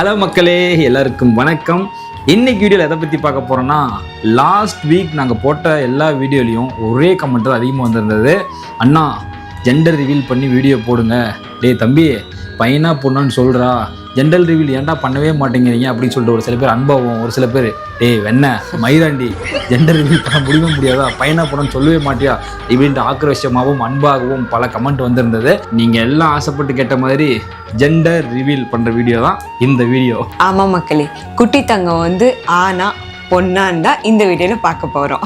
Hello மக்களே, எல்லாருக்கும் வணக்கம். இன்னைக்கு வீடியோவில் எதை பற்றி பார்க்க போகிறோன்னா, லாஸ்ட் வீக் நாங்கள் போட்ட எல்லா வீடியோலையும் ஒரே கமெண்ட் தான் அதிகமாக வந்திருந்தது. அண்ணா ஜெண்டர் ரிவீல் பண்ணி வீடியோ போடுங்க. டேய் தம்பி, பையனா பொண்ணுன்னு சொல்கிறா, ஜெண்டர் ரிவீல் ஏன்டா பண்ணவே மாட்டேங்கிறீங்க அப்படின்னு சொல்லிட்டு ஒரு சில பேர் அனுபவம், ஒரு சில பேர் டேய் வெண்ண மயிராண்டி ஜெண்டர் ரிவீல் பண்ண முடியவே முடியாதா, பையனா பொண்ணுன்னு சொல்லவே மாட்டியா இப்படின்ட்டு ஆக்ரோஷமாகவும் அன்பாகவும் பல கமெண்ட் வந்திருந்தது. நீங்கள் எல்லாம் ஆசைப்பட்டு கேட்ட மாதிரி ஜெண்டர் ரிவீல் பண்ணுற வீடியோ தான் இந்த வீடியோ. ஆமாம் மக்களே, குட்டி தங்கம் வந்து ஆனா பொண்ணான்னு தான் இந்த வீடியோவில் பார்க்க போகிறோம்.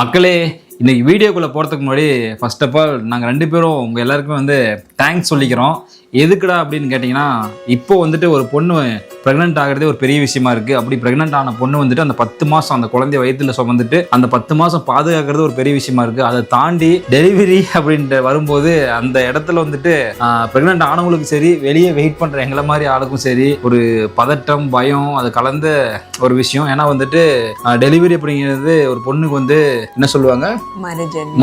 மக்களே, இன்னைக்கு வீடியோக்குள்ளே போகிறதுக்கு முன்னாடி ஃபர்ஸ்ட் ஆஃப் ஆல் நாங்கள் ரெண்டு பேரும் உங்கள் எல்லாருக்குமே வந்து தேங்க்ஸ் சொல்லிக்கிறோம். எதுக்குடா அப்படின்னு கேட்டிங்கன்னா, இப்போ வந்துட்டு ஒரு பொண்ணு ப்ரெக்னென்ட் ஆகிறதே ஒரு பெரிய விஷயமா இருக்குது. அப்படி ப்ரெக்னென்ட் ஆன பொண்ணு வந்துட்டு அந்த 10 மாதம் அந்த குழந்தைய வயிற்றில் சுமந்துட்டு அந்த 10 மாதம் பாதுகாக்கிறது ஒரு பெரிய விஷயமா இருக்குது. அதை தாண்டி டெலிவரி அப்படின்ட்டு வரும்போது அந்த இடத்துல வந்துட்டு ப்ரெக்னென்ட் ஆனவங்களுக்கும் சரி, வெளியே வெயிட் பண்ணுற எங்களை மாதிரி ஆளுக்கும் சரி, ஒரு பதட்டம், பயம் அது கலந்த ஒரு விஷயம். ஏன்னா வந்துட்டு டெலிவரி அப்படிங்கிறது ஒரு பொண்ணுக்கு வந்து என்ன சொல்லுவாங்க,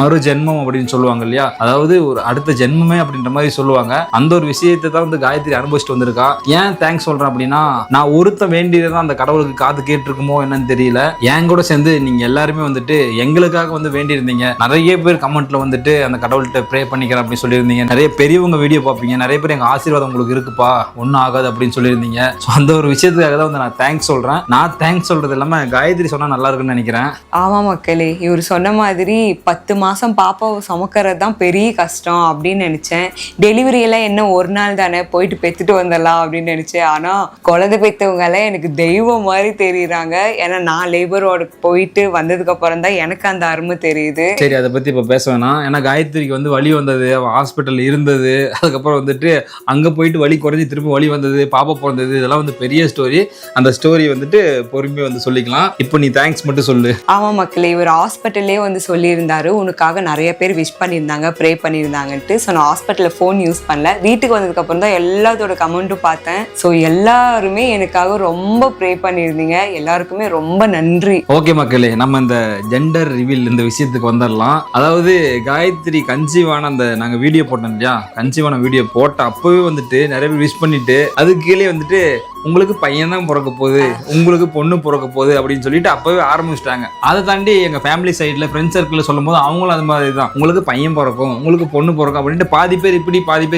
மறு ஜென்மம் அப்படின்னு சொல்லுவாங்க இல்லையா, அதாவது ஒரு அடுத்த ஜென்மமே அப்படின்ற மாதிரி சொல்லுவாங்க. அந்த ஒரு விஷயத்தை தான் வந்து காயத்ரி அனுபவிச்சுட்டு வந்திருக்கா. ஏன் தேங்க்ஸ் சொல்றேன் அப்படின்னா, நான் ஒருத்த வேண்டியதான் அந்த கடவுளுக்கு காது கேட்டிருக்குமோ என்னன்னு தெரியல. என் கூட சேர்ந்து நீங்க எல்லாருமே வந்துட்டு எங்களுக்காக வந்து வேண்டியிருந்தீங்க. நிறைய பேர் கமெண்ட்ல வந்துட்டு அந்த கடவுள்கிட்ட ப்ரே பண்ணிக்கிறேன் அப்படின்னு சொல்லியிருந்தீங்க. நிறைய பெரியவங்க வீடியோ பார்ப்பீங்க, நிறைய பேர் எங்க ஆசீர்வாதம் உங்களுக்கு இருக்குப்பா, ஒன்றும் ஆகாது அப்படின்னு சொல்லியிருந்தீங்க. ஸோ அந்த ஒரு விஷயத்துக்காக தான் வந்து நான் தேங்க்ஸ் சொல்றேன். நான் தேங்க்ஸ் சொல்றது இல்லாம காயத்ரி சொன்னா நல்லா இருக்குன்னு நினைக்கிறேன். ஆமா மக்களே, இவர் சொன்ன மாதிரி 10 மாதம் பாப்பாவை சுமக்கிறது தான் பெரிய கஷ்டம் அப்படின்னு நினைச்சேன். டெலிவரி எல்லாம் என்ன ஒரு நாள் தானே, போயிட்டு பெற்றுட்டு வந்துடலாம் அப்படின்னு நினைச்சேன். ஆனா குழந்தை பெற்றவங்க எல்லாம் எனக்கு தெய்வம் மாதிரி தெரியுறாங்க. ஏன்னா நான் லேபரோட போயிட்டு வந்ததுக்கு அப்புறம் தான் எனக்கு அந்த அருமை தெரியுது. சரி, அதை பத்தி இப்ப பேச வேணாம். ஏன்னா காயத்ரிக்கு வந்து வலி வந்தது, ஹாஸ்பிட்டல் இருந்தது, அதுக்கப்புறம் வந்துட்டு அங்க போயிட்டு வலி குறைஞ்சி திரும்ப வலி வந்தது, பாப்பா பிறந்தது, இதெல்லாம் வந்து பெரிய ஸ்டோரி. அந்த ஸ்டோரி வந்துட்டு பொறுமையா வந்து சொல்லிக்கலாம். இப்போ நீ தேங்க்ஸ் மட்டும் சொல்லு. ஆமா மக்களே, இவர் ஹாஸ்பிட்டல்லே வந்து சொல்லியிருந்தாரு, உனக்காக நிறைய பேர் விஷ் பண்ணியிருந்தாங்க, ப்ரே பண்ணியிருந்தாங்கன்ட்டு. ஸோ நான் ஹாஸ்பிட்டலில் ஃபோன் யூஸ் பண்ணல, வீட்டுக்கு வந்ததுக்கு அப்புறம் தான் எல்லாத்தோட கமெண்ட்டும் பார்த்தேன். ஸோ எல்லாருமே எனக்காக ரொம்ப ப்ரே பண்ணியிருந்தீங்க, எல்லாருக்குமே ரொம்ப நன்றி. ஓகே மக்களே, நம்ம இந்த ஜெண்டர் ரிவீல் இந்த விஷயத்துக்கு வந்துடலாம். அதாவது காயத்ரி கன்சீவான அந்த நாங்க வீடியோ போட்டோம் இல்லையா, கன்சீவான வீடியோ போட்ட அப்பவே வந்துட்டு நிறைய பேர் விஷ் பண்ணிட்டு அதுக்கு கீழே வந்துட்டு உங்களுக்கு பையன் தான் பிறக்க போகுது, உங்களுக்கு பொண்ணு பிறக்க போகுது அப்படின்னு சொல்லிட்டு அப்பவே ஆரம்பிச்சிட்டாங்க. அதை தாண்டி எங்க ஃபேமிலி சைட்ல ஃப்ரெண்ட் சர்க்கிள் சொல்லும் போது அவங்களும் அது மாதிரி தான், உங்களுக்கு பையன் பிறக்கும், உங்களுக்கு பொண்ணு பிறக்கும் அப்படின்ட்டு பாதி பேர்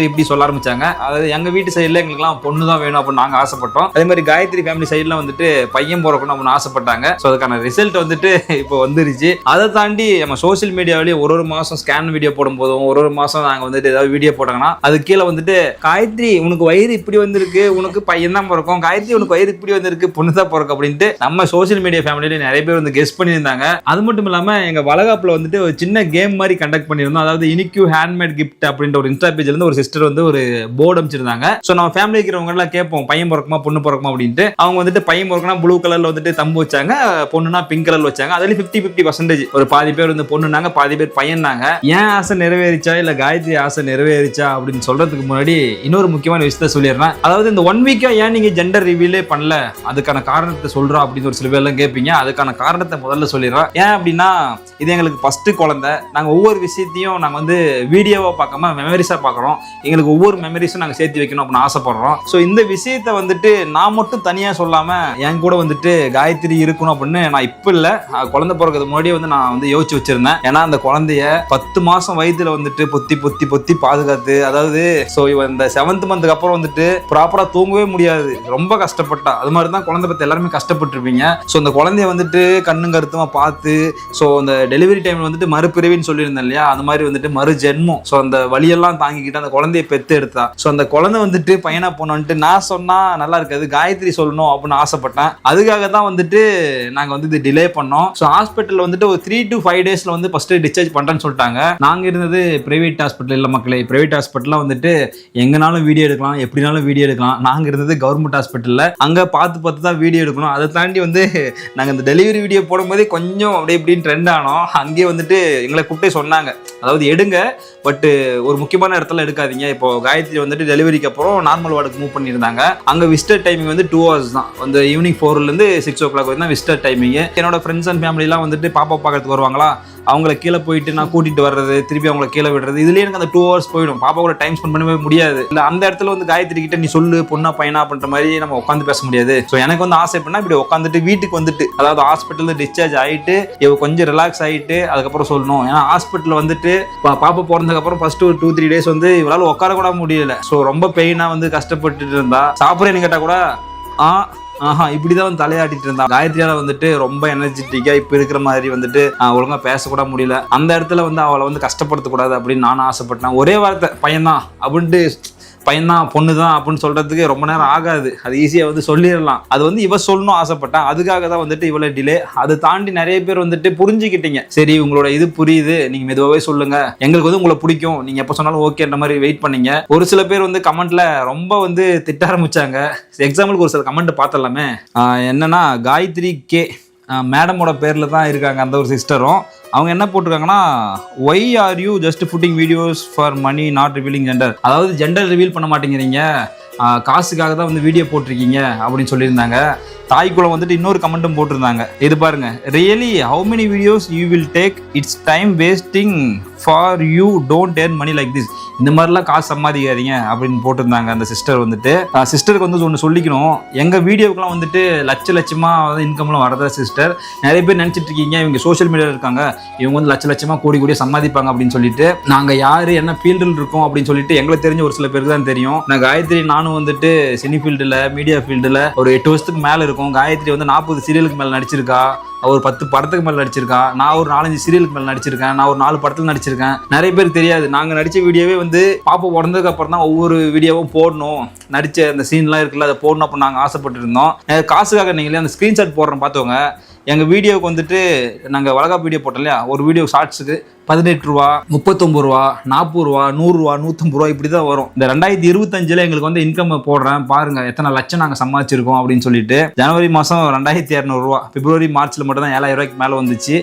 இப்படி சொல்ல ஆரம்பிச்சாங்க. அதாவது எங்க வீட்டு சைட்ல எங்களுக்குலாம் பொண்ணு தான் வேணும் அப்படின்னு நாங்க ஆசைப்பட்டோம். அதே மாதிரி காயத்ரி ஃபேமிலி சைட்ல வந்துட்டு பையன் பிறக்கணும் அப்படின்னு ஆசைப்பட்டாங்க. ஸோ அதுக்கான ரிசல்ட் வந்துட்டு இப்போ வந்துருச்சு. அதை தாண்டி நம்ம சோசியல் மீடியாவிலேயே ஒரு மாசம் ஸ்கேன் வீடியோ போடும் போதும், ஒரு மாசம் நாங்க வந்துட்டு ஏதாவது வீடியோ போட்டாங்கன்னா அது கீழே வந்துட்டு காயத்ரி உனக்கு வயிறு இப்படி வந்திருக்கு, உனக்கு பையன் தான் பிறக்கும், காயத்ரி உனக்கு வயிறு இப்படி வந்திருக்கு, பொண்ணு தான் பிறக்கும் அப்படின்ட்டு நம்ம சோசியல் மீடியா ஃபேமிலியில நிறைய பேர் வந்து கெஸ் பண்ணியிருந்தாங்க. அது மட்டும் இல்லாம எங்க வளகாப்புல வந்துட்டு ஒரு சின்ன கேம் மாதிரி கண்டக்ட் பண்ணியிருந்தோம். அதாவது இனிக்யூ ஹேண்ட்மேட் கிஃப்ட் அப்படின்ற ஒரு இன்ஸ்டா பேஜ்ல இருந்து ஒரு சிஸ்டர் வந்து ஒரு போர்டு அமைச்சிருந்தாங்க. ஸோ நம்ம ஃபேமிலி இருக்கிறவங்க எல்லாம் கேட்போம் பையன் பிறக்குமா பொண்ணு பிறக்குமா அப்படின்ட்டு. அவங்க வந்துட்டு பையன் பிறக்குனா ப்ளூ கலர்ல வந்துட்டு தம்பு வச்சாங்க, பொண்ணுனா பிங்க் கலர்ல வச்சாங்க. அதுல 50-50% ஒரு பாதி பேர் வந்து பொண்ணுனாங்க, பாதி பேர் பையனாங்க. ஏன் ஆசை நிறைவேறிச்சா இல்ல காயத்ரி ஆசை நிறைவேறிச்சா அப்படின்னு சொல்றதுக்கு முன்னாடி இன்னொரு முக்கியமான விஷயத்த சொல்லிடுறேன். அதாவது இந்த 1 வீக்கா ஏன் நீங்க ஜெண்டர் ரிவீலே பண்ணல, அதுக்கான காரணத்தை சொல்றோம் அப்படின்னு ஒரு சில பேர் எல்லாம் கேட்பீங்க. அதுக்கான காரணத்தை முதல்ல சொல்லிடுறேன். ஏன் அப்படின்னா, இது எங்களுக்கு ஃபர்ஸ்ட் குழந்தை. நாங்க ஒவ்வொரு விஷயத்தையும் நாங்க வந்து வீடியோவா பார்க்காம மெமரிஸா பார்க்குறோம். எங்களுக்கு ஒவ்வொரு மெமரிஸும் நாங்க சேர்த்து வைக்கணும் அப்படின்னு ஆசைப்படுறோம். ஸோ இந்த விஷயத்த வந்துட்டு நான் மட்டும் தனியா சொல்லாம என் கூட வந்துட்டு காயத்ரி இருக்கணும் அப்படின்னு நான் இப்ப இல்ல, குழந்தை பிறகு முன்னாடியே வந்து நான் வந்து யோசிச்சு வச்சிருந்தேன். ஏன்னா அந்த குழந்தைய 10 மாசம் வயிற்றுல வந்துட்டு பொத்தி பாதுகாத்து, அதாவது ஸோ இவன் இந்த 7th மந்த்துக்கு அப்புறம் வந்துட்டு ப்ராப்பரா தூங்கவே முடியாது, ரொம்ப கஷ்டப்பட்டா. அது மாதிரி தான் குழந்தை பத்தி எல்லாருமே கஷ்டப்பட்டிருப்பீங்க. ஸோ அந்த குழந்தைய வந்துட்டு கண்ணும் கருத்துமா பார்த்து, ஸோ அந்த டெலிவரி டைம்ல வந்துட்டு மறுபிறவின்னு சொல்லியிருந்தேன் இல்லையா, அது மாதிரி வந்துட்டு மறு ஜென்மம். ஸோ அந்த வழியெல்லாம் தாங்கிக்கிட்டு அந்த குழந்தைய பெத்து எடுத்தா. ஸோ அந்த குழந்தை வந்துட்டு பையனா போனோன்ட்டு நான் சொன்னா நல்லா இருக்காது, காயத்ரி சொல்லணும் அப்படின்னு ஆசைப்பட்டேன். அதுக்காக தான் வந்துட்டு நாங்க வந்து இது டிலே பண்ணோம். ஸோ ஹாஸ்பிட்டல் வந்துட்டு ஒரு 3 to 5 daysல வந்து ஃபர்ஸ்ட் டிஸ்சார்ஜ் பண்றேன்னு சொல்லிட்டாங்க. நாங்க இருந்தது பிரைவேட் ஹாஸ்பிட்டல் இல்ல மக்களே. பிரைவேட் ஹாஸ்பிட்டல்ல வந்துட்டு எங்கனாலும் வீடியோ எடுக்கலாம், எப்படினாலும் வீடியோ எடுக்கலாம். நாங்க இருந்தது கவர்மெண்ட் ஹாஸ்பிட்டல்ல, அங்க பார்த்து தான் வீடியோ எடுக்கணும். அதை தாண்டி வந்து நாங்கள் இந்த டெலிவரி வீடியோ போடும்போதே கொஞ்சம் அப்படியே இப்படின்னு ட்ரெண்ட் ஆனோம். அங்கேயே வந்துட்டு எங்களை கூப்பிட்டே சொன்னாங்க, அதாவது எடுங்க, பட் ஒரு முக்கியமான இடத்துல எடுக்காதீங்க. இப்போ காயத்ரி வந்துட்டு டெலிவரிக்கு அப்புறம் நார்மல் வார்டுக்கு மூவ் பண்ணியிருந்தாங்க. அங்கே விசிட்டர் டைமிங் வந்து 2 hours தான், அந்த ஈவினிங் 4 to 6 o'clock வரைக்கும் தான் விசிட்டர் டைமிங். என்னோட ஃப்ரெண்ட்ஸ் அண்ட் ஃபேமிலிலாம் வந்துட்டு பாப்பா பார்க்கறதுக்கு வருவாங்களா, அவங்கள கீழே போயிட்டு நான் கூட்டிட்டு வர்றது, திருப்பி அவங்கள கீழே விடுறது, இதுலயே எனக்கு அந்த 2 hours போயிடும். பாப்பா கூட டைம் ஸ்பெண்ட் பண்ணவே முடியாது. இல்ல அந்த இடத்துல வந்து காயத்ரி கிட்ட நீ சொல்லு பொண்ணா பையனா பண்ற மாதிரி நம்ம உட்காந்து பேச முடியாது. ஸோ எனக்கு வந்து ஆசை எப்படின்னா இப்படி உட்காந்துட்டு வீட்டுக்கு வந்துட்டு, அதாவது ஹாஸ்பிட்டல் டிஸ்சார்ஜ் ஆயிட்டு இவ கொஞ்சம் ரிலாக்ஸ் ஆயிட்டு அதுக்கப்புறம் சொல்லணும். ஏன்னா ஹாஸ்பிட்டல் வந்துட்டு பாப்பா பிறந்ததுக்கு அப்புறம் ஃபர்ஸ்ட் ஒரு 2-3 days வந்து இவளால உட்கார கூட முடியல. ஸோ ரொம்ப பெயினா வந்து கஷ்டப்பட்டுட்டு இருந்தா. சாப்பிட்றேன்னு கேட்டா கூட இப்படிதான் வந்து தலையாட்டிட்டு இருந்தா. காயத்ரியால வந்துட்டு ரொம்ப எனர்ஜெட்டிக்கா இப்ப இருக்கிற மாதிரி வந்துட்டு ஒழுங்கா பேசக்கூட முடியல. அந்த இடத்துல வந்து அவளை வந்து கஷ்டப்படுத்தக்கூடாது அப்படின்னு நானும் ஆசைப்பட்டேன். ஒரே வார்த்தை பையன்தான் அப்படின்ட்டு, பையன்தான் பொண்ணு தான் அப்படின்னு சொல்றதுக்கு ரொம்ப நேரம் ஆகாது. அது ஈஸியா வந்து சொல்லிடலாம். அது வந்து இவ சொல்லணும் ஆசைப்பட்டேன். அதுக்காக தான் வந்துட்டு இவ்வளவு டிலே. அதை தாண்டி நிறைய பேர் வந்துட்டு புரிஞ்சுக்கிட்டீங்க. சரி உங்களோட இது புரியுது, நீங்க மெதுவாகவே சொல்லுங்க, எங்களுக்கு வந்து உங்களை பிடிக்கும், நீங்க எப்ப சொன்னாலும் ஓகேன்ற மாதிரி வெயிட் பண்ணீங்க. ஒரு சில பேர் வந்து கமெண்ட்ல ரொம்ப வந்து திட்ட ஆரம்பிச்சாங்க. எக்ஸாம்பிளுக்கு ஒரு சில கமெண்ட் பார்த்தலாமே. என்னன்னா காயத்ரி கே மேடமோட பேர்ல தான் இருக்காங்க அந்த ஒரு சிஸ்டரும். அவங்க என்ன போட்டிருக்காங்கன்னா, why are you just putting videos for money not revealing gender, அதாவது ஜெண்டர் ரிவீல் பண்ண மாட்டேங்கிறீங்க, காசுக்காக தான் வந்து வீடியோ போட்டிருக்கீங்க அப்படின்னு சொல்லியிருந்தாங்க. தாய்க்குளம் வந்துட்டு இன்னொரு கமெண்ட்டும் போட்டிருந்தாங்க. இது பாருங்க, really how many videos you will take, it's time wasting for you, don't earn money like this, இந்த மாதிரிலாம் காசு சம்பாதிக்காதீங்க அப்படின்னு போட்டிருந்தாங்க அந்த சிஸ்டர் வந்துட்டு. சிஸ்டருக்கு வந்து ஒன்று சொல்லிக்கணும், எங்கள் வீடியோக்கெலாம் வந்துட்டு லட்சமாக வந்து இன்கம்லாம் வரதா சிஸ்டர். நிறைய பேர் நினச்சிட்டு இருக்கீங்க இவங்க சோஷியல் மீடியாவில் இருக்காங்க, இவங்க வந்து லட்சமாக கோடி சம்பாதிப்பாங்க அப்படின்னு சொல்லிட்டு. நாங்கள் யார் என்ன ஃபீல்டில் இருக்கோம் அப்படின்னு சொல்லிட்டு எங்களுக்கு தெரிஞ்ச ஒரு சில பேருக்கு தான் தெரியும். நான் காயத்ரி நானும் வந்துட்டு சினி ஃபீல்டில் மீடியா ஃபீல்டில் ஒரு 8 வருஷத்துக்கு மேலே இருக்கும். காயத்ரி வந்து 40 சீரியலுக்கு மேலே நடிச்சிருக்கா, ஒரு 10 படத்துக்கு மேலே நடிச்சிருக்கான். நான் ஒரு 4-5 சீரியலுக்கு மேலே நடிச்சிருக்கேன். நான் ஒரு 4 படத்தில் நடிச்சிருக்கேன். நிறைய பேருக்கு தெரியாது. நாங்கள் நடித்த வீடியோவே வந்து பாப்பா உடனதுக்கு அப்புறம் தான் ஒவ்வொரு வீடியோவும் போடணும், நடித்த அந்த சீன்லாம் இருக்குல்ல அதை போடணும் அப்படின்னு நாங்கள் ஆசைப்பட்டு இருந்தோம். காசுக்காக நீங்களே அந்த ஸ்க்ரீன்ஷாட் போடுறோம் பார்த்துவங்க. எங்கள் வீடியோவுக்கு வந்துட்டு நாங்கள் வளகாப்பு வீடியோ போட்டோம் இல்லையா, ஒரு வீடியோ ஷார்ட்ஸுக்கு 18 ரூபா, 39 ரூபா, 40 ரூபா, 100 ரூபா, 150 ரூபா இப்படி தான் வரும். இந்த 2025 எங்களுக்கு வந்து இன்கம் போடுறேன் பாருங்க எத்தனை லட்சம் நாங்கள் சம்பாதிச்சிருக்கோம் அப்படின்னு சொல்லிட்டு. ஜனவரி மாதம் 2200 ரூபா, பிப்ரவரி மார்ச்சில் மட்டும் தான் 7000 ரூபாய்க்கு மேலே வந்துச்சு.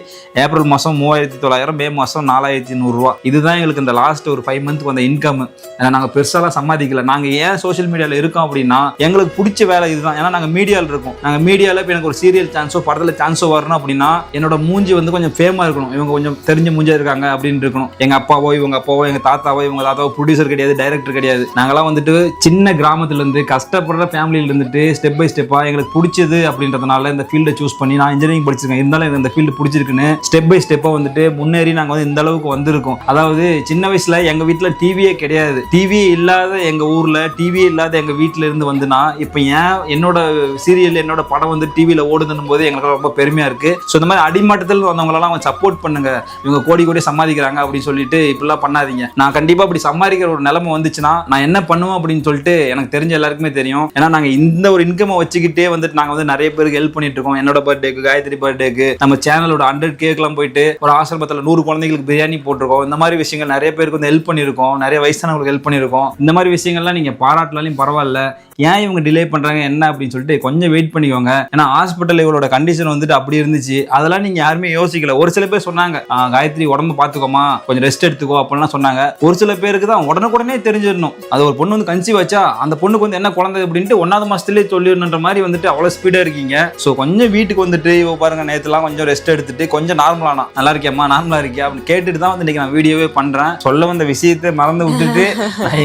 ஏப்ரல் மாதம் 3900, மே மாதம் 4100 ரூபா. இதுதான் எங்களுக்கு இந்த லாஸ்ட் ஒரு 5 மந்த்துக்கு வந்த இன்கம். ஏன்னா நாங்கள் பெருசாலாம் சம்பாதிக்கல. நாங்கள் ஏன் சோஷியல் மீடியாவில் இருக்கோம் அப்படின்னா எங்களுக்கு பிடிச்ச வேலை இதுதான். ஏன்னா நாங்கள் மீடியாவில் இருக்கோம். நாங்கள் மீடியாவில் இப்போ எனக்கு ஒரு சீரியல் சான்ஸோ படத்தில் சான்ஸோ வரணும் அப்படின்னா என்னோட மூஞ்சி வந்து கொஞ்சம் ஃபேமாக இருக்கணும், இவங்க கொஞ்சம் தெரிஞ்ச மூஞ்சியாக இருக்காங்க அப்படின்னு இருக்கணும். எங்க அப்பாவோ இவங்க அப்பாவோ எங்க தாத்தாவோ இவங்க தாத்தாவோ ப்ரொடியூசர் கிடையாது, டைரக்டர் கிடையாது. நாங்களாம் வந்துட்டு சின்ன கிராமத்துல இருந்து கஷ்டப்படுற ஃபேமிலியில இருந்துட்டு ஸ்டெப் பை ஸ்டெப்பா எங்களுக்கு பிடிச்சது அப்படின்றதுனால இந்த ஃபீல்டை சூஸ் பண்ணி நான் இன்ஜினியரிங் படிச்சிருக்கேன். இருந்தாலும் எனக்கு இந்த ஃபீல்டு பிடிச்சிருக்குன்னு ஸ்டெப் பை ஸ்டெப்பா வந்துட்டு முன்னேறி நாங்கள் வந்து இந்த அளவுக்கு வந்திருக்கோம். அதாவது சின்ன வயசுல எங்க வீட்டில் டிவியே கிடையாது. டிவி இல்லாத எங்க ஊர்ல, டிவி இல்லாத எங்க வீட்டில இருந்து வந்துனா இப்போ ஏன் என்னோட சீரியல் என்னோட படம் வந்து டிவியில ஓடுதுன்னும் போது எங்களுக்கு ரொம்ப பெருமையா இருக்கு. ஸோ இந்த மாதிரி அடிமட்டத்தில் வந்தவங்களெல்லாம் சப்போர்ட் பண்ணுங்க, இவங்க கோடி சம்பாதிக்கிறாங்க அப்படின்னு சொல்லிட்டு இப்படிலாம் பண்ணாதீங்க. நான் கண்டிப்பா அப்படி சம்பாதிக்கிற ஒரு நிலைமை வந்துச்சுன்னா நான் என்ன பண்ணுவேன் அப்படின்னு சொல்லிட்டு எனக்கு தெரிஞ்ச எல்லாருக்குமே தெரியும். ஏன்னா நாங்க இந்த ஒரு இன்கம் வச்சுக்கிட்டே வந்துட்டு நாங்க வந்து நிறைய பேருக்கு ஹெல்ப் பண்ணிட்டு இருக்கோம். என்னோட பர்த்டேக்கு, காயத்ரி பர்த்டேக்கு, நம்ம சேனலோட 100K போயிட்டு ஒரு ஆசிரமத்தில் 100 குழந்தைங்களுக்கு பிரியாணி போட்டிருக்கோம். இந்த மாதிரி விஷயங்கள் நிறைய பேருக்கு வந்து ஹெல்ப் பண்ணியிருக்கோம், நிறைய வயசானவங்களுக்கு ஹெல்ப் பண்ணியிருக்கோம். இந்த மாதிரி விஷயங்கள்லாம் நீங்க பாராட்டலாலையும் பரவாயில்ல, ஏன் இவங்க டிலே பண்றாங்க என்ன அப்படின்னு சொல்லிட்டு கொஞ்சம் வெயிட் பண்ணிக்கோங்க. ஏன்னா ஹாஸ்பிட்டல் இவளோட கண்டிஷன் வந்துட்டு அப்படி இருந்துச்சு. அதெல்லாம் நீங்க யாருமே யோசிக்கல. ஒரு சில பேர் சொன்னாங்க காயத்ரி உடம்பு பாத்துக்கோமா, கொஞ்சம் ரெஸ்ட் எடுத்துக்கோ அப்படிலாம் சொன்னாங்க. ஒரு சில பேருக்கு தான் உடனே தெரிஞ்சிடணும். அது ஒரு பொண்ணு வந்து கன்சீவ் வச்சா அந்த பொண்ணுக்கு வந்து என்ன குழந்தை அப்படின்ட்டு 1வது மாசத்துலேயே சொல்லிடணுன்ற மாதிரி வந்துட்டு அவ்வளவு ஸ்பீடா இருக்கீங்க. ஸோ கொஞ்சம் வீட்டுக்கு வந்துட்டு இவ பாருங்க நேற்றுலாம் கொஞ்சம் ரெஸ்ட் எடுத்துட்டு கொஞ்சம் நார்மலானா, நல்லா இருக்கியாம்மா, நார்மலா இருக்கியா அப்படின்னு கேட்டுட்டு தான் வந்து இன்னைக்கு நான் வீடியோவே பண்றேன். சொல்ல வந்த விஷயத்தை மறந்து விட்டுட்டு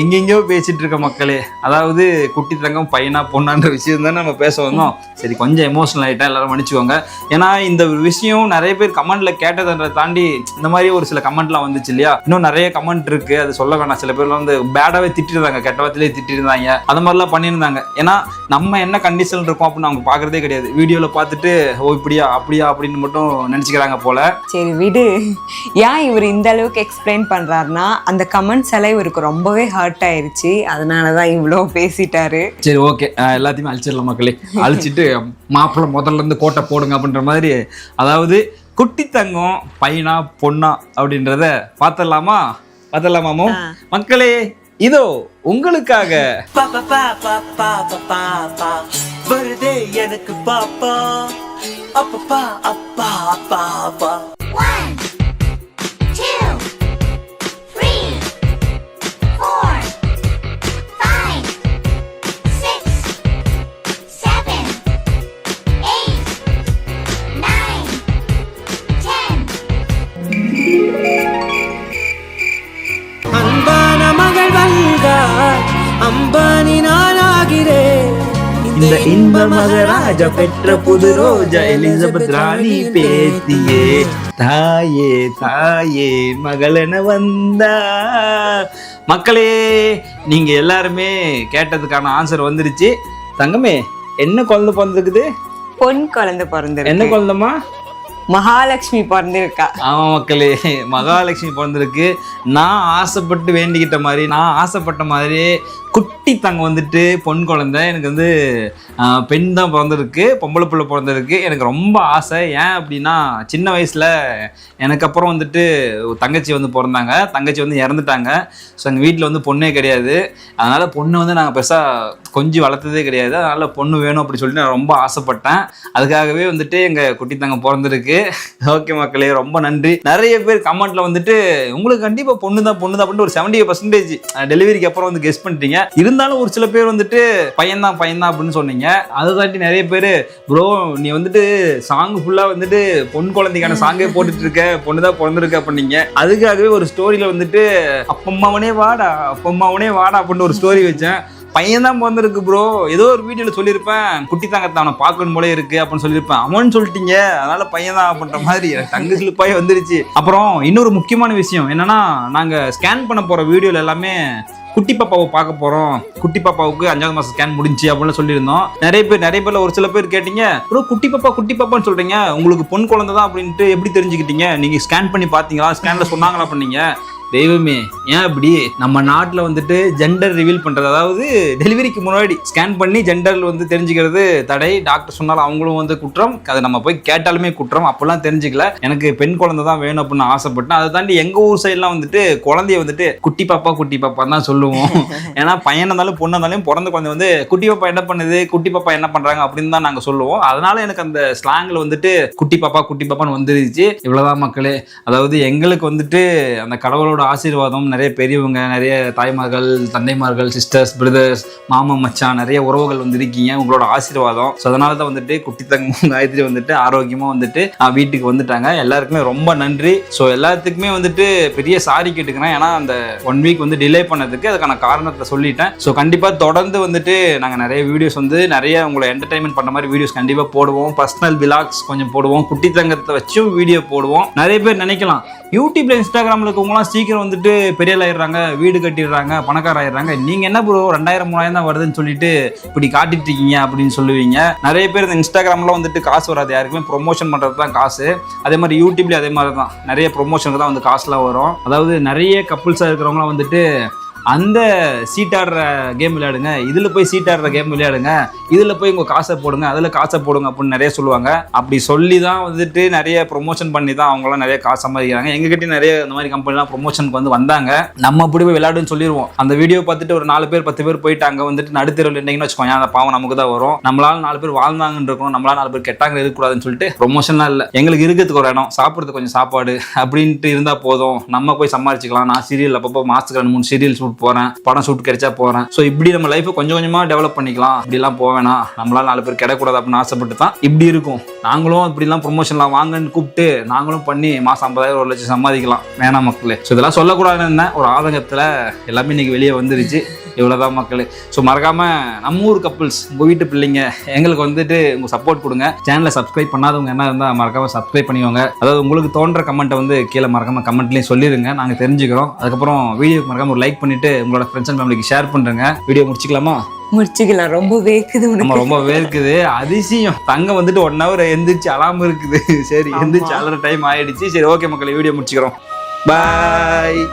எங்கெங்கயோ பேசிட்டு இருக்க மக்களே. அதாவது குட்டி தங்கம் பையனா பொண்ணான்ற விஷயம் தான் நம்ம பேச வந்தோம். சரி கொஞ்சம் எமோஷனல் ஆகிட்டா எல்லாரும் மன்னிச்சுக்கோங்க. ஏன்னா இந்த விஷயம் நிறைய பேர் கமெண்ட்ல கேட்டதை தாண்டி இந்த மாதிரி ஒரு சில கமெண்ட்லாம் வந்துச்சு இல்லையா, இன்னும் நிறைய கமெண்ட் இருக்கு, அது சொல்ல வேணாம். சில பேர்லாம் வந்து பேடாவே திட்டிருந்தாங்க, கெட்ட வார்த்தையிலே திட்டிருந்தாங்க, அந்த மாதிரிலாம் பண்ணியிருந்தாங்க. ஏன்னா நம்ம என்ன கண்டிஷன் இருக்கோம் அப்படின்னு அவங்க பாக்குறதே கிடையாது. வீடியோல பார்த்துட்டு ஓ இப்படியா அப்படியா அப்படின்னு மட்டும் நினைச்சுக்கிறாங்க போல. சரி விடு. ஏன் இவர் இந்த அளவுக்கு எக்ஸ்பிளைன் பண்றாருன்னா அந்த கமெண்ட்ஸ் எல்லாம் இவருக்கு ரொம்பவே ஹர்ட் ஆயிருச்சு, அதனாலதான் இவ்வளோ பேசிட்டாரு. சரி ஓகே, எல்லாத்தையுமே அழிச்சிடலாம் மக்களே. அழிச்சிட்டு மாப்பிள்ளை முதல்ல இருந்து கோட்டை போடுங்க அப்படின்ற மாதிரி. அதாவது குட்டி தங்கம் பையனா பொண்ணா அப்படின்றத பார்த்தலாமாமோ மக்களே? இதோ உங்களுக்காக வருதே எனக்கு பாப்பா அப்பா அப்பா அப்பா. 1 2 3 4 5 6 7 8 9 10 அம்பானி நான் ஆகிறேன். இந்த இன்ப மகராஜ பெற்ற புது ரோஜா எலிசபெத் ராணி பேத்தியே தாயே தாயே மகளென வந்தா. மக்களே, நீங்க எல்லாருமே கேட்டதுக்கான ஆன்சர் வந்துருச்சு. தங்கமே, என்ன குழந்தை பிறந்திருக்குது? பொன் குழந்தை பிறந்திருக்கு. என்ன குழந்தைமா? மகாலட்சுமி பிறந்திருக்கா. ஆமா மக்களே, மகாலட்சுமி பிறந்திருக்கு. நான் ஆசைப்பட்டு வேண்டிக்கிட்ட மாதிரி, நான் ஆசைப்பட்ட மாதிரி குட்டி தங்கம் வந்துட்டு பொன் குழந்தை. எனக்கு வந்து பெண் தான் பிறந்திருக்கு, பொம்பளை பிள்ளை பிறந்திருக்கு. எனக்கு ரொம்ப ஆசை. ஏன் அப்படின்னா, சின்ன வயசில் எனக்கு அப்புறம் வந்துட்டு தங்கச்சி வந்து பிறந்தாங்க. தங்கச்சி வந்து இறந்துட்டாங்க. ஸோ எங்கள் வீட்டில் வந்து பொண்ணே கிடையாது. அதனால் பொண்ணு வந்து நாங்கள் பெருசாக கொஞ்சம் வளர்த்ததே கிடையாது. அதனால் பொண்ணு வேணும் அப்படின்னு சொல்லிட்டு நான் ரொம்ப ஆசைப்பட்டேன். அதுக்காகவே வந்துட்டு எங்கள் குட்டி தங்கம் பிறந்திருக்கு. ஓகே மக்களே, ரொம்ப நன்றி. நிறைய பேர் கமெண்ட்டில் வந்துட்டு உங்களுக்கு கண்டிப்பாக பொண்ணு தான் அப்படின்ட்டு ஒரு 70% டெலிவரிக்கு அப்புறம் வந்து கெஸ் பண்ணிட்டீங்க. இருந்தாலும் ஒரு சில பேர் வந்துட்டு பையன்தான் அப்படின்னு சொன்னீங்க. அதை தாண்டி நிறைய பேர் ப்ரோ நீ வந்துட்டு சாங் ஃபுல்லா வந்துட்டு பொன் குழந்தைக்கான சாங்கே போட்டுட்டு இருக்க, பொண்ணுதான் பிறந்திருக்க அப்படின்னீங்க. அதுக்காகவே ஒரு ஸ்டோரியில வந்துட்டு அப்பம்மாவனே வாடா அப்படின்னு ஒரு ஸ்டோரி வச்சேன். பையன் தான் பிறந்திருக்கு ப்ரோ. ஏதோ ஒரு வீடியோல சொல்லியிருப்பேன், குட்டி தங்கத்தை அவனை பார்க்கணும் போல இருக்கு அப்படின்னு சொல்லியிருப்பேன். அவன் சொல்லிட்டீங்க, அதனால பையன் தான் அப்படின்ற மாதிரி எனக்கு தங்க சிலிப்பாய் வந்துருச்சு. அப்புறம் இன்னொரு முக்கியமான விஷயம் என்னன்னா, நாங்க ஸ்கேன் பண்ண போற வீடியோல எல்லாமே குட்டி பாப்பாவை பார்க்க போறோம், குட்டி பாப்பாவுக்கு 5வது மாசம் ஸ்கேன் முடிஞ்சு அப்படின்னு சொல்லியிருந்தோம். நிறைய பேர்ல ஒரு சில பேர் கேட்டீங்க, ப்ரோ குட்டி பாப்பான்னு சொல்றீங்க, உங்களுக்கு பொன் குழந்தை தான் அப்படின்ட்டு எப்படி தெரிஞ்சுக்கிட்டீங்க? நீங்க ஸ்கேன் பண்ணி பாத்தீங்களா? ஸ்கேன்ல சொன்னாங்களா பண்ணீங்க? தெய்வமே, ஏன் அப்படி? நம்ம நாட்டில் வந்துட்டு ஜெண்டர் ரிவீல் பண்ணுறது, அதாவது டெலிவரிக்கு முன்னாடி ஸ்கேன் பண்ணி ஜெண்டரில் வந்து தெரிஞ்சுக்கிறது தடை. டாக்டர் சொன்னாலும் அவங்களும் வந்து குற்றம். அதை நம்ம போய் கேட்டாலுமே குற்றம். அப்போல்லாம் தெரிஞ்சுக்கல. எனக்கு பெண் குழந்தை தான் வேணும் அப்படின்னு ஆசைப்பட்டேன். அதை தாண்டி எங்கள் ஊர் சைட்லாம் வந்துட்டு குழந்தைய வந்துட்டு குட்டி பாப்பா தான் சொல்லுவோம். ஏன்னா பையன் இருந்தாலும் பொண்ணு இருந்தாலும் பிறந்த குழந்தை வந்து குட்டி பாப்பா என்ன பண்ணுது, குட்டி பாப்பா என்ன பண்ணுறாங்க அப்படின்னு தான் நாங்கள் சொல்லுவோம். அதனால எனக்கு அந்த ஸ்லாங்கில் வந்துட்டு குட்டி பாப்பான்னு வந்துருச்சு. இவ்வளோதான் மக்களே. அதாவது எங்களுக்கு வந்துட்டு அந்த கடவுளோட ஆசீர்வாதம், நிறைய பெரியவங்க, நிறைய தாய்மார்கள், தந்தைமார்கள், சிஸ்டர்ஸ், பிரதர்ஸ், மாமா மச்சான், நிறைய உறவுகள் வந்து இருக்கீங்க. உங்களோட ஆசீர்வாதம். ஸோ அதனால தான் வந்துட்டு குட்டி தங்கம் காயத்ரி வந்துட்டு ஆரோக்கியமாக வந்துட்டு வீட்டுக்கு வந்துட்டாங்க. எல்லாருக்குமே ரொம்ப நன்றி. ஸோ எல்லாத்துக்குமே வந்துட்டு பெரிய சாரி கேட்டுக்கிறேன். ஏன்னா அந்த 1 வீக் வந்து டிலே பண்ணதுக்கு அதுக்கான காரணத்தை சொல்லிட்டேன். ஸோ கண்டிப்பாக தொடர்ந்து வந்துட்டு நாங்கள் நிறைய வீடியோஸ் வந்து நிறைய உங்களை என்டர்டைன்மெண்ட் பண்ண மாதிரி வீடியோஸ் கண்டிப்பாக போடுவோம். பர்சனல் விலாக்ஸ் கொஞ்சம் போடுவோம். குட்டி தங்கத்தை வச்சும் வீடியோ போடுவோம். நிறைய பேர் நினைக்கலாம் யூடியூப்ல இன்ஸ்டாகிராம்ல இருக்கவங்களாம் சீக்கிரம் வந்துட்டு பெரிய ஆயிடுறாங்க, வீடு கட்டிடுறாங்க, பணக்கார ஆயிடுறாங்க. நீங்க என்ன ப்ரோ 2000-3000 தான் வருதுன்னு சொல்லிட்டு இப்படி காட்டிட்டு இருக்கீங்க அப்படின்னு சொல்லுவீங்க. நிறைய பேர் இந்த இன்ஸ்டாகிராம்ல வந்துட்டு காசு வராது, யாருக்குமே ப்ரொமோஷன் பண்றது தான் காசு. அதே மாதிரி யூடியூப்ல அதே மாதிரி தான் நிறைய ப்ரொமோஷனுக்கு தான் வந்து காசுலாம் வரும். அதாவது நிறைய கப்புள்ஸா இருக்கிறவங்களாம் வந்துட்டு அந்த சீட்டாடுற கேம் விளையாடுங்க, இதில் போய் சீட்டாடுற கேம் விளையாடுங்க, இதில் போய் உங்கள் காசை போடுங்க, அதில் காசை போடுங்க அப்படின்னு நிறைய சொல்லுவாங்க. அப்படி சொல்லி தான் வந்துட்டு நிறைய ப்ரொமோஷன் பண்ணி தான் அவங்களாம் நிறைய காசு சம்பாதிக்கிறாங்க. எங்ககிட்ட நிறைய இந்த மாதிரி கம்பெனிலாம் ப்ரொமோஷனுக்கு வந்து வந்தாங்க. நம்ம அப்படி போய் விளையாடுன்னு சொல்லிடுவோம். அந்த வீடியோ பார்த்துட்டு ஒரு 4 பேர் 10 பேர் போயிட்டு அங்கே வந்துட்டு நடுத்தெருவில் இருந்தீங்கன்னு வச்சுக்கோங்க, அந்த பாவம் நமக்கு தான் வரும். நம்மளால 4 பேர் வாழ்ந்தாங்கன்னு இருக்கணும், நம்மளால 4 பேர் கெட்டாங்க இருக்கக்கூடாதுன்னு சொல்லிட்டு ப்ரொமோஷன்லாம் இல்லை. எங்களுக்கு இருக்கிறதுக்கு ஒரு இடம், சாப்பிட்றதுக்கு கொஞ்சம் சாப்பாடு அப்படின்ட்டு இருந்தால் போதும், நம்ம போய் சம்பாதிச்சிக்கலாம். நான் சீரியல் அப்பப்போ மாதத்துக்கு 2-3 சீரியல் ஷூட் போகிறேன், படம் ஷூட் கிடைச்சா போகிறேன். ஸோ இப்படி நம்ம லைஃப்பை கொஞ்சம் கொஞ்சமாக டெவலப் பண்ணிக்கலாம். இப்படிலாம் போவேனா, நம்மளால 4 பேர் கிடைக்கூடாது அப்படின்னு ஆசைப்பட்டு தான் இப்படி இருக்கும். நாங்களும் இப்படிலாம் ப்ரொமோஷன்லாம் வாங்கன்னு கூப்பிட்டு நாங்களும் பண்ணி மாதம் 50,000 1 லட்சம் சம்பாதிக்கலாம். வேணாம் மக்களே. ஸோ இதெல்லாம் சொல்லக்கூடாதுன்னு ஒரு ஆதங்கத்தில் எல்லாமே இன்னைக்கு வெளியே வந்துருச்சு. இவ்வளோதான் மக்களே. ஸோ மறக்காமல் நம்ம ஊர் கப்புள்ஸ், உங்கள் வீட்டு பிள்ளைங்க எங்களுக்கு வந்துட்டு உங்கள் சப்போர்ட் கொடுங்க. சேனலை சப்ஸ்கிரைப் பண்ணாதவங்க என்ன இருந்தால் மறக்காமல் சப்ஸ்கிரைப் பண்ணிக்கோங்க. அதாவது உங்களுக்கு தோன்ற கமெண்ட்டை வந்து கீழே மறக்காமல் கமெண்ட்லேயும் சொல்லிடுங்க, நாங்கள் தெரிஞ்சுக்கிறோம். அதுக்கப்புறம் வீடியோக்கு மறக்காமல் ஒரு லைக் பண்ணிவிட்டு உங்களோட ஃப்ரெண்ட்ஸ் அண்ட் ஃபேமிலிக்கு ஷேர் பண்ணுறேங்க. வீடியோ முடிச்சுக்கலாமா? முடிச்சுக்கலாம். ரொம்ப வேர்க்குது. நம்ம ரொம்ப வேர்க்குது. அதிசயம், தங்க வந்துட்டு 1 hour எந்திரிச்சு அலாம இருக்குது. சரி, எந்திரிச்சு அலற டைம் ஆயிடுச்சு. சரி ஓகே மக்களே, வீடியோ முடிச்சுக்கிறோம். பாய்.